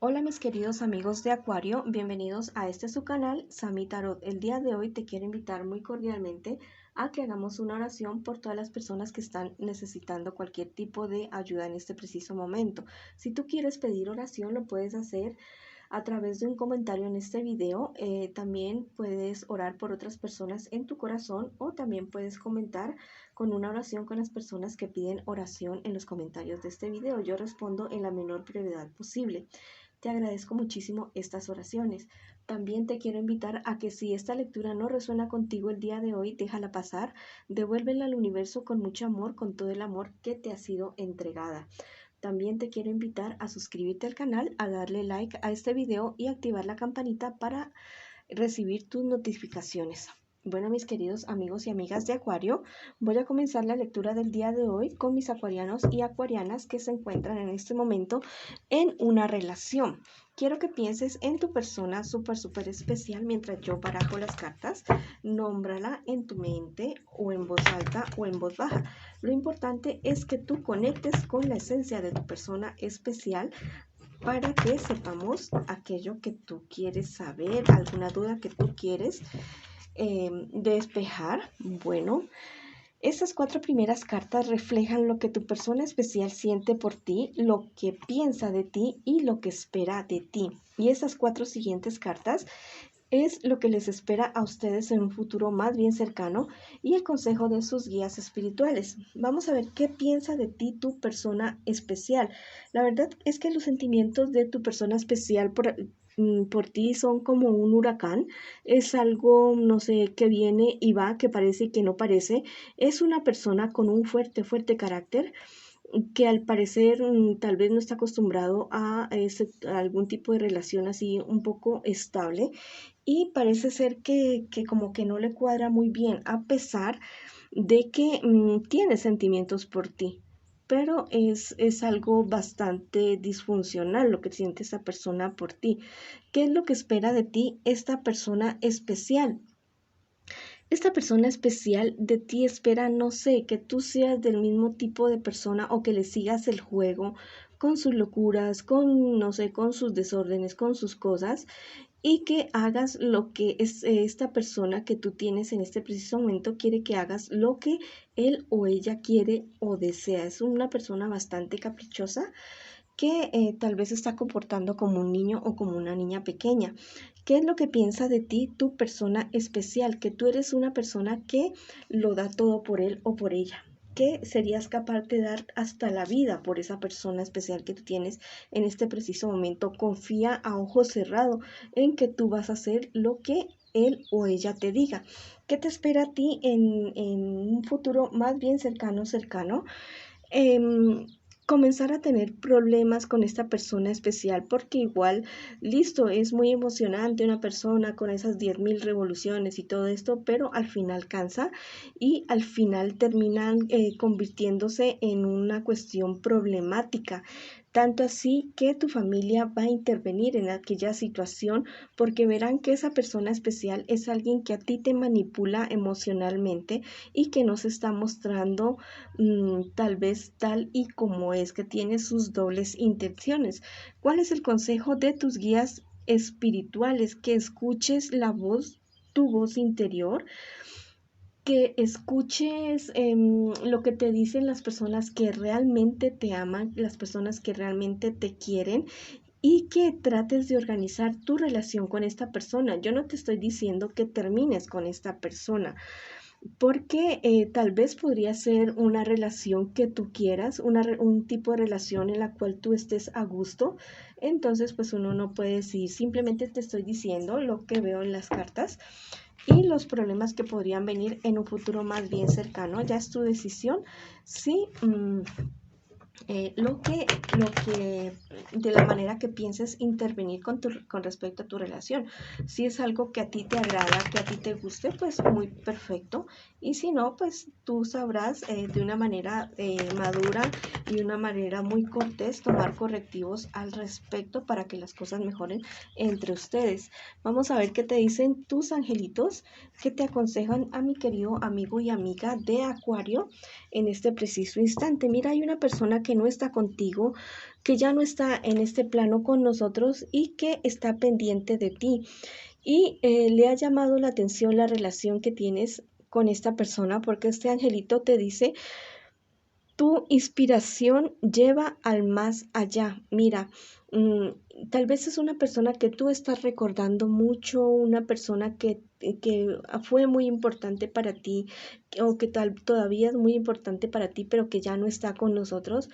Hola mis queridos amigos de Acuario, bienvenidos a su canal Sami Tarot. El día de hoy te quiero invitar muy cordialmente a que hagamos una oración por todas las personas que están necesitando cualquier tipo de ayuda en este preciso momento. Si tú quieres pedir oración, lo puedes hacer a través de un comentario en este video. También puedes orar por otras personas en tu corazón o también puedes comentar con una oración con las personas que piden oración en los comentarios de este video. Yo respondo en la menor brevedad posible. Te agradezco muchísimo estas oraciones. También te quiero invitar a que si esta lectura no resuena contigo el día de hoy, déjala pasar, devuélvela al universo con mucho amor, con todo el amor que te ha sido entregada. También te quiero invitar a suscribirte al canal, a darle like a este video y activar la campanita para recibir tus notificaciones. Bueno, mis queridos amigos y amigas de Acuario, voy a comenzar la lectura del día de hoy con mis acuarianos y acuarianas que se encuentran en este momento en una relación. Quiero que pienses en tu persona súper especial mientras yo barajo las cartas. Nómbrala en tu mente o en voz alta o en voz baja. Lo importante es que tú conectes con la esencia de tu persona especial para que sepamos aquello que tú quieres saber, alguna duda que tú quieres despejar. Bueno, estas 4 primeras cartas reflejan lo que tu persona especial siente por ti, lo que piensa de ti y lo que espera de ti. Y estas 4 siguientes cartas es lo que les espera a ustedes en un futuro más bien cercano y el consejo de sus guías espirituales. Vamos a ver qué piensa de ti tu persona especial. La verdad es que los sentimientos de tu persona especial por ti son como un huracán. Es algo, no sé, que viene y va, que parece y que no parece. Es una persona con un fuerte carácter que al parecer tal vez no está acostumbrado a algún tipo de relación así un poco estable y parece ser que como que no le cuadra muy bien a pesar de que tiene sentimientos por ti. Pero es algo bastante disfuncional lo que siente esta persona por ti. ¿Qué es lo que espera de ti esta persona especial? Esta persona especial de ti espera, no sé, que tú seas del mismo tipo de persona o que le sigas el juego con sus locuras, con, no sé, con sus desórdenes, con sus cosas y que hagas lo que es esta persona que tú tienes en este preciso momento quiere que hagas lo que él o ella quiere o desea. Es una persona bastante caprichosa que tal vez está comportando como un niño o como una niña pequeña. ¿Qué es lo que piensa de ti tu persona especial? Que tú eres una persona que lo da todo por él o por ella. Que serías capaz de dar hasta la vida por esa persona especial que tú tienes en este preciso momento. Confía a ojo cerrado en que tú vas a hacer lo que él o ella te diga. ¿Qué te espera a ti en un futuro más bien cercano? em, Comenzar a tener problemas con esta persona especial, porque igual, listo, es muy emocionante una persona con esas 10.000 revoluciones y todo esto, pero al final cansa y al final terminan convirtiéndose en una cuestión problemática. Tanto así que tu familia va a intervenir en aquella situación porque verán que esa persona especial es alguien que a ti te manipula emocionalmente y que no se está mostrando tal vez tal y como es, que tiene sus dobles intenciones. ¿Cuál es el consejo de tus guías espirituales? Que escuches la voz, tu voz interior, que escuches lo que te dicen las personas que realmente te aman, las personas que realmente te quieren y que trates de organizar tu relación con esta persona. Yo no te estoy diciendo que termines con esta persona, porque tal vez podría ser una relación que tú quieras, un tipo de relación en la cual tú estés a gusto. Entonces, pues uno no puede decir, simplemente te estoy diciendo lo que veo en las cartas y los problemas que podrían venir en un futuro más bien cercano. Ya es tu decisión. Sí. Lo que de la manera que pienses intervenir con respecto a tu relación. Si es algo que a ti te agrada, que a ti te guste, pues muy perfecto. Y si no, pues tú sabrás de una manera madura y una manera muy cortés tomar correctivos al respecto para que las cosas mejoren entre ustedes. Vamos a ver qué te dicen tus angelitos, qué te aconsejan a mi querido amigo y amiga de Acuario en este preciso instante. Mira, hay una persona que no está contigo, que ya no está en este plano con nosotros y que está pendiente de ti. Y le ha llamado la atención la relación que tienes con esta persona, porque este angelito te dice: tu inspiración lleva al más allá. Mira, tal vez es una persona que tú estás recordando mucho, una persona que fue muy importante para ti, o que todavía es muy importante para ti, pero que ya no está con nosotros.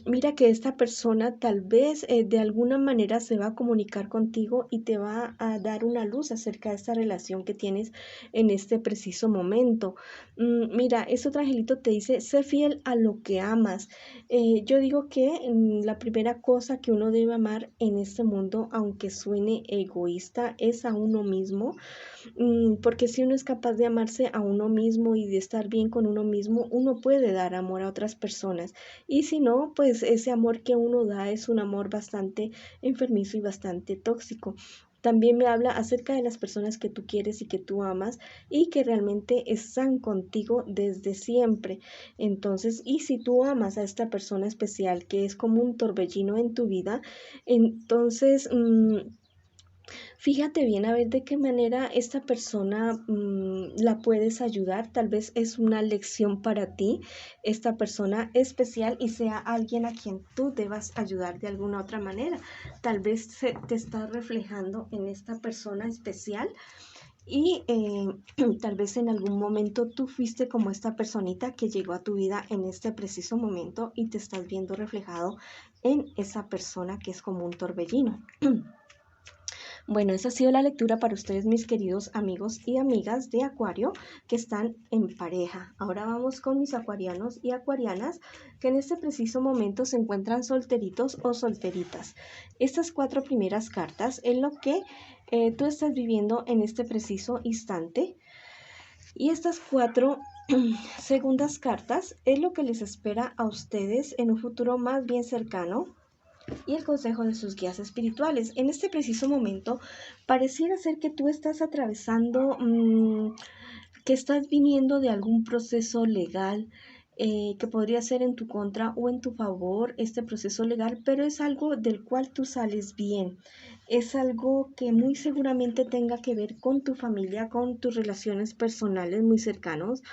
Mira que esta persona tal vez de alguna manera se va a comunicar contigo y te va a dar una luz acerca de esta relación que tienes en este preciso momento. Mira, este otro angelito te dice: sé fiel a lo que amas. Yo digo que la primera cosa que uno debe amar en este mundo, aunque suene egoísta, es a uno mismo. Porque si uno es capaz de amarse a uno mismo y de estar bien con uno mismo, uno puede dar amor a otras personas. Y si no, pues ese amor que uno da es un amor bastante enfermizo y bastante tóxico. También me habla acerca de las personas que tú quieres y que tú amas y que realmente están contigo desde siempre. Entonces, y si tú amas a esta persona especial que es como un torbellino en tu vida, entonces fíjate bien a ver de qué manera esta persona la puedes ayudar. Tal vez es una lección para ti, esta persona especial, y sea alguien a quien tú debas ayudar de alguna otra manera. Tal vez te está reflejando en esta persona especial y tal vez en algún momento tú fuiste como esta personita que llegó a tu vida en este preciso momento y te estás viendo reflejado en esa persona que es como un torbellino. Bueno, esa ha sido la lectura para ustedes, mis queridos amigos y amigas de Acuario que están en pareja. Ahora vamos con mis acuarianos y acuarianas que en este preciso momento se encuentran solteritos o solteritas. Estas 4 primeras cartas es lo que tú estás viviendo en este preciso instante. Y estas 4 segundas cartas es lo que les espera a ustedes en un futuro más bien cercano y el consejo de sus guías espirituales. En este preciso momento, pareciera ser que tú estás atravesando, que estás viniendo de algún proceso legal que podría ser en tu contra o en tu favor este proceso legal, pero es algo del cual tú sales bien. Es algo que muy seguramente tenga que ver con tu familia, con tus relaciones personales muy cercanos.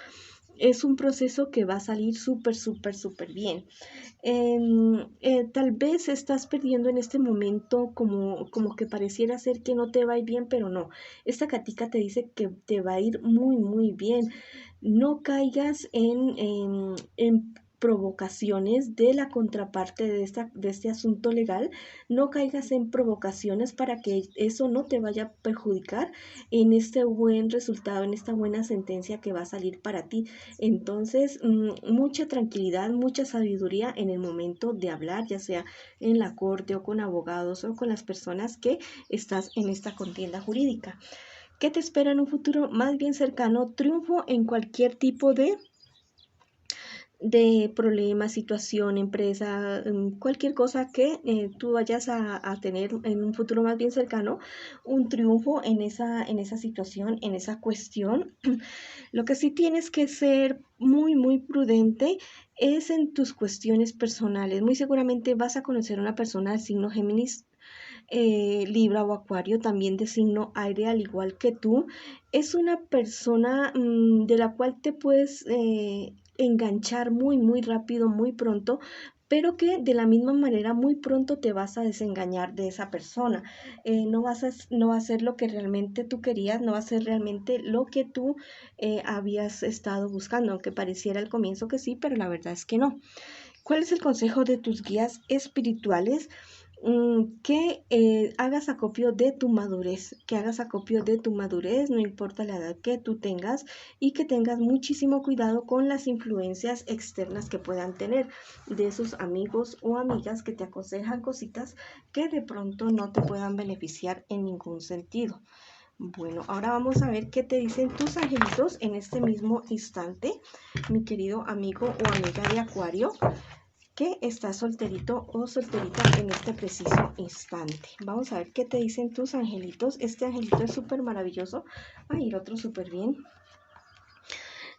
Es un proceso que va a salir súper, súper, súper bien. Tal vez estás perdiendo en este momento como que pareciera ser que no te va a ir bien, pero no. Esta catica te dice que te va a ir muy, muy bien. No caigas en provocaciones de la contraparte de este asunto legal. No caigas en provocaciones para que eso no te vaya a perjudicar en este buen resultado, en esta buena sentencia que va a salir para ti. Entonces, mucha tranquilidad, mucha sabiduría en el momento de hablar, ya sea en la corte o con abogados o con las personas que estás en esta contienda jurídica. ¿Qué te espera en un futuro más bien cercano? Triunfo en cualquier tipo de problema, situación, empresa, cualquier cosa que tú vayas a tener en un futuro más bien cercano, un triunfo en esa situación, en esa cuestión. Lo que sí tienes que ser muy, muy prudente es en tus cuestiones personales. Muy seguramente vas a conocer a una persona del signo Géminis, Libra o Acuario, también de signo aire, al igual que tú. Es una persona de la cual te puedes enganchar muy, muy rápido, muy pronto, pero que de la misma manera muy pronto te vas a desengañar de esa persona. No va a ser lo que realmente tú querías, no va a ser realmente lo que tú habías estado buscando, aunque pareciera al comienzo que sí, pero la verdad es que no. ¿Cuál es el consejo de tus guías espirituales? Que hagas acopio de tu madurez, que hagas acopio de tu madurez, no importa la edad que tú tengas, y que tengas muchísimo cuidado con las influencias externas que puedan tener de esos amigos o amigas que te aconsejan cositas que de pronto no te puedan beneficiar en ningún sentido. Bueno, ahora vamos a ver qué te dicen tus angelitos en este mismo instante, mi querido amigo o amiga de Acuario que está solterito o solterita en este preciso instante. Vamos a ver qué te dicen tus angelitos. Este angelito es súper maravilloso. Va a ir otro súper bien.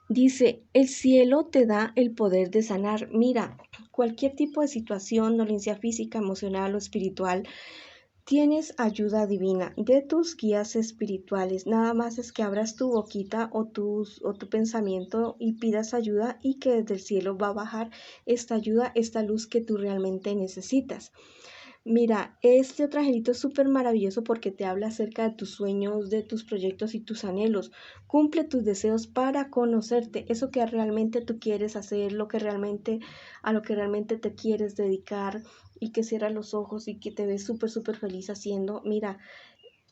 Dice: el cielo te da el poder de sanar. Mira, cualquier tipo de situación, dolencia física, emocional o espiritual, tienes ayuda divina de tus guías espirituales. Nada más es que abras tu boquita o tu pensamiento y pidas ayuda, y que desde el cielo va a bajar esta ayuda, esta luz que tú realmente necesitas. Mira, este otro angelito es súper maravilloso porque te habla acerca de tus sueños, de tus proyectos y tus anhelos. Cumple tus deseos para conocerte, eso que realmente tú quieres hacer, a lo que realmente te quieres dedicar, y que cierras los ojos y que te ves súper, súper feliz haciendo. Mira,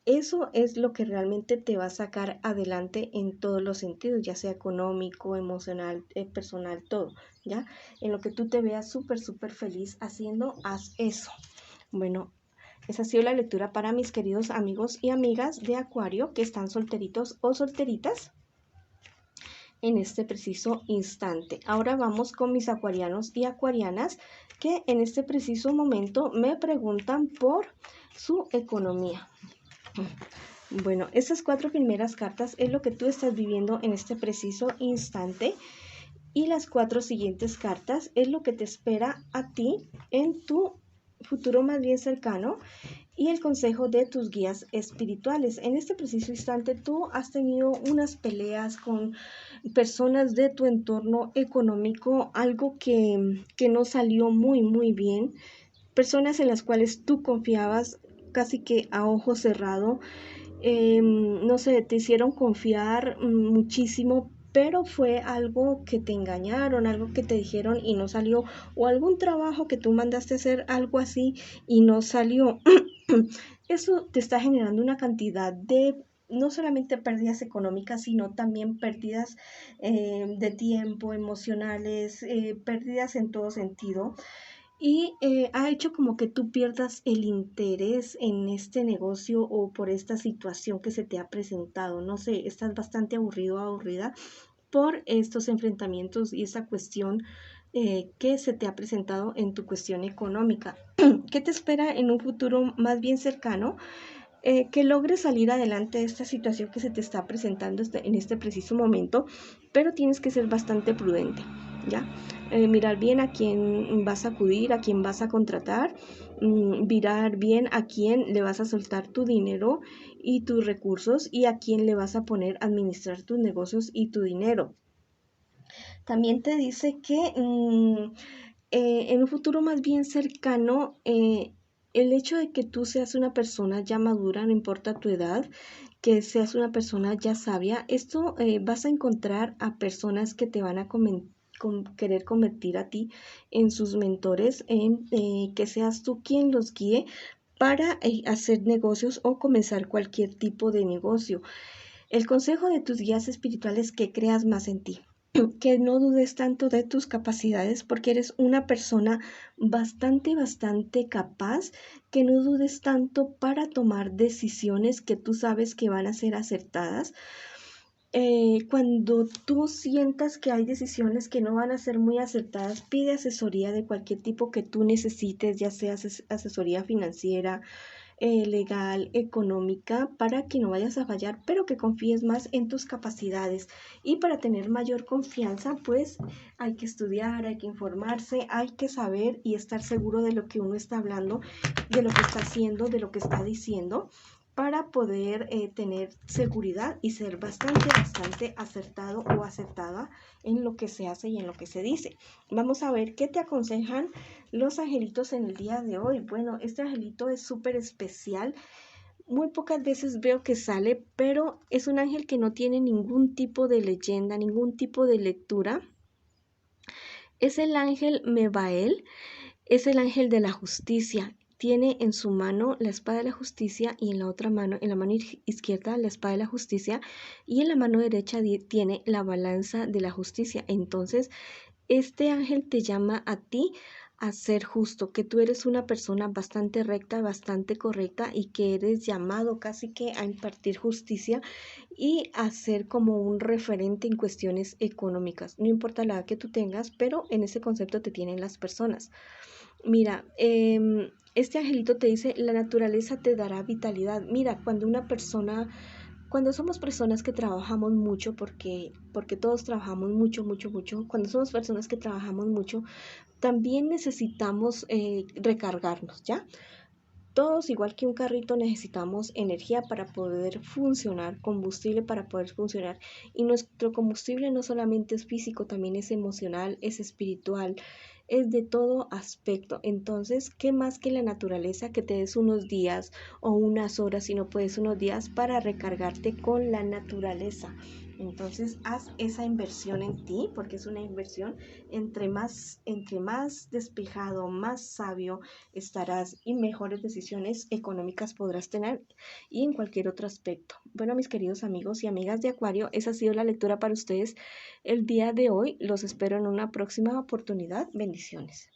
eso es lo que realmente te va a sacar adelante en todos los sentidos, ya sea económico, emocional, personal, todo, ¿ya? En lo que tú te veas súper, súper feliz haciendo, haz eso. Bueno, esa ha sido la lectura para mis queridos amigos y amigas de Acuario que están solteritos o solteritas en este preciso instante. Ahora vamos con mis acuarianos y acuarianas que en este preciso momento me preguntan por su economía. Bueno, estas 4 primeras cartas es lo que tú estás viviendo en este preciso instante, y las 4 siguientes cartas es lo que te espera a ti en tu futuro más bien cercano, y el consejo de tus guías espirituales. En este preciso instante tú has tenido unas peleas con personas de tu entorno económico, algo que no salió muy bien, personas en las cuales tú confiabas casi que a ojo cerrado. No sé, te hicieron confiar muchísimo, pero fue algo que te engañaron, algo que te dijeron y no salió, o algún trabajo que tú mandaste a hacer, algo así, y no salió. Eso te está generando una cantidad de no solamente pérdidas económicas, sino también pérdidas de tiempo, emocionales, pérdidas en todo sentido. Y ha hecho como que tú pierdas el interés en este negocio o por esta situación que se te ha presentado. No sé, estás bastante aburrido o aburrida por estos enfrentamientos y esa cuestión que se te ha presentado en tu cuestión económica. ¿Qué te espera en un futuro más bien cercano? Que logres salir adelante de esta situación que se te está presentando en este preciso momento, pero tienes que ser bastante prudente, ¿ya? Mirar bien a quién vas a acudir, a quién vas a contratar, mirar bien a quién le vas a soltar tu dinero y tus recursos, y a quién le vas a poner a administrar tus negocios y tu dinero. También te dice que en un futuro más bien cercano, el hecho de que tú seas una persona ya madura, no importa tu edad, que seas una persona ya sabia, esto vas a encontrar a personas que te van a querer convertir a ti en sus mentores, en que seas tú quien los guíe para hacer negocios o comenzar cualquier tipo de negocio. El consejo de tus guías espirituales es que creas más en ti, que no dudes tanto de tus capacidades, porque eres una persona bastante capaz, que no dudes tanto para tomar decisiones que tú sabes que van a ser acertadas. Cuando tú sientas que hay decisiones que no van a ser muy acertadas, pide asesoría de cualquier tipo que tú necesites, ya sea asesoría financiera, legal, económica, para que no vayas a fallar, pero que confíes más en tus capacidades. Y para tener mayor confianza, pues hay que estudiar, hay que informarse, hay que saber y estar seguro de lo que uno está hablando, de lo que está haciendo, de lo que está diciendo, para poder tener seguridad y ser bastante acertado o acertada en lo que se hace y en lo que se dice. Vamos a ver qué te aconsejan los angelitos en el día de hoy. Bueno, este angelito es súper especial. Muy pocas veces veo que sale, pero es un ángel que no tiene ningún tipo de leyenda, ningún tipo de lectura. Es el ángel Mebael, es el ángel de la justicia. Tiene en su mano la espada de la justicia, y en la otra mano, en la mano izquierda, la espada de la justicia, y en la mano derecha tiene la balanza de la justicia. Entonces, este ángel te llama a ti a ser justo, que tú eres una persona bastante recta, bastante correcta, y que eres llamado casi que a impartir justicia y a ser como un referente en cuestiones económicas. No importa la edad que tú tengas, pero en ese concepto te tienen las personas. Mira, este angelito te dice, la naturaleza te dará vitalidad. Mira, cuando una persona Cuando somos personas que trabajamos mucho, porque todos trabajamos mucho, cuando somos personas que trabajamos mucho, también necesitamos recargarnos, ¿ya? Todos, igual que un carrito, necesitamos energía para poder funcionar, combustible para poder funcionar. Y nuestro combustible no solamente es físico, también es emocional, es espiritual, es de todo aspecto. Entonces, ¿qué más que la naturaleza que te des unos días o unas horas, si no puedes unos días, para recargarte con la naturaleza? Entonces, haz esa inversión en ti, porque es una inversión. Entre más despejado, más sabio estarás y mejores decisiones económicas podrás tener y en cualquier otro aspecto. Bueno, mis queridos amigos y amigas de Acuario, esa ha sido la lectura para ustedes el día de hoy. Los espero en una próxima oportunidad. Bendiciones.